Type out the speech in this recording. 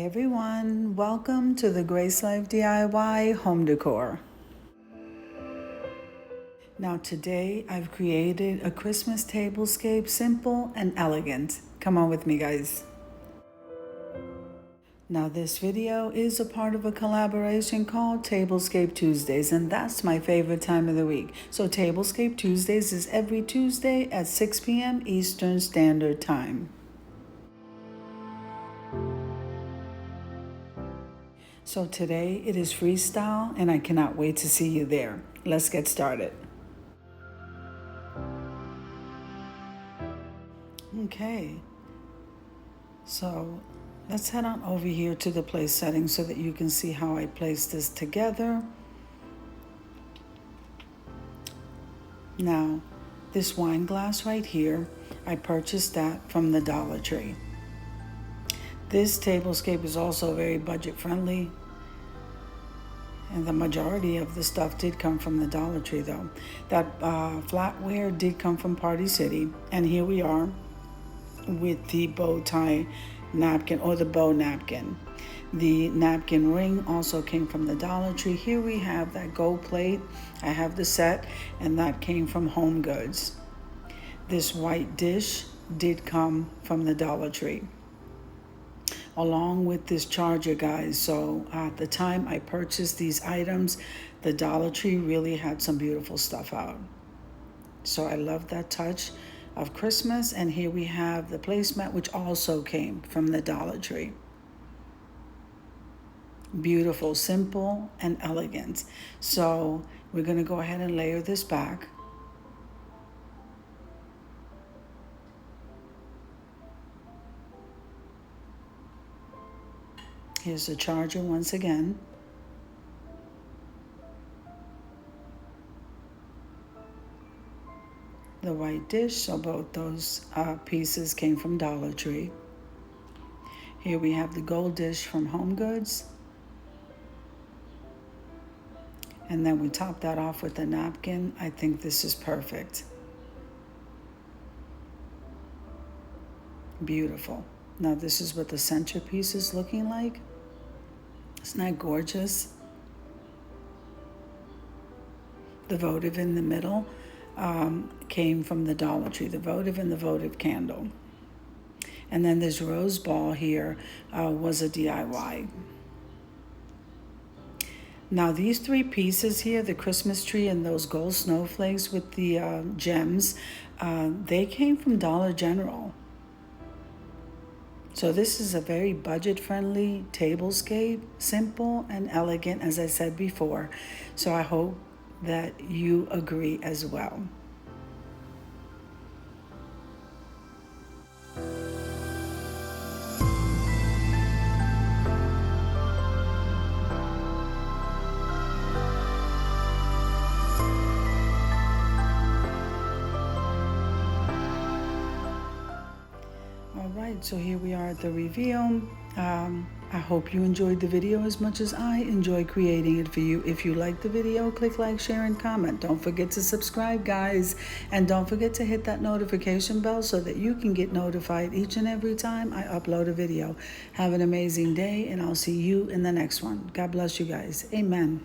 everyone, welcome to the Grace Life DIY home decor. Now today I've created a Christmas tablescape, simple and elegant. Come on with me, guys. Now this video is a part of a collaboration called Tablescape Tuesdays, and that's my favorite time of the week. So Tablescape Tuesdays is every Tuesday at 6 p.m. Eastern Standard Time. So today it is freestyle and I cannot wait to see you there. Let's get started. Okay, so let's head on over here to the place settings so that you can see how I place this together. Now, this wine glass right here, I purchased that from the Dollar Tree. This tablescape is also very budget friendly, and the majority of the stuff did come from the Dollar Tree though. That flatware did come from Party City, and here we are with the bow tie napkin, or the bow napkin. The napkin ring also came from the Dollar Tree. Here we have that gold plate. I have the set, and that came from Home Goods. This white dish did come from the Dollar Tree, along with this charger, guys. So at the time I purchased these items, the Dollar Tree really had some beautiful stuff out. So I love that touch of Christmas. And here we have the placemat, which also came from the Dollar Tree. Beautiful, simple, and elegant. So we're going to go ahead and layer this back. Here's the charger once again. The white dish, so both those pieces came from Dollar Tree. Here we have the gold dish from Home Goods. And then we top that off with a napkin. I think this is perfect. Beautiful. Now this is what the centerpiece is looking like. Isn't that gorgeous? The votive in the middle came from the Dollar Tree, the votive and the votive candle. And then this rose ball here was a DIY. Now these three pieces here, the Christmas tree and those gold snowflakes with the gems, they came from Dollar General. So this is a very budget-friendly tablescape, simple and elegant, as I said before. So I hope that you agree as well. So here we are at the reveal. I hope you enjoyed the video as much as I enjoy creating it for you. If you like the video, click like, share, and comment. Don't forget to subscribe, guys. And don't forget to hit that notification bell so that you can get notified each and every time I upload a video. Have an amazing day, and I'll see you in the next one. God bless you guys. Amen.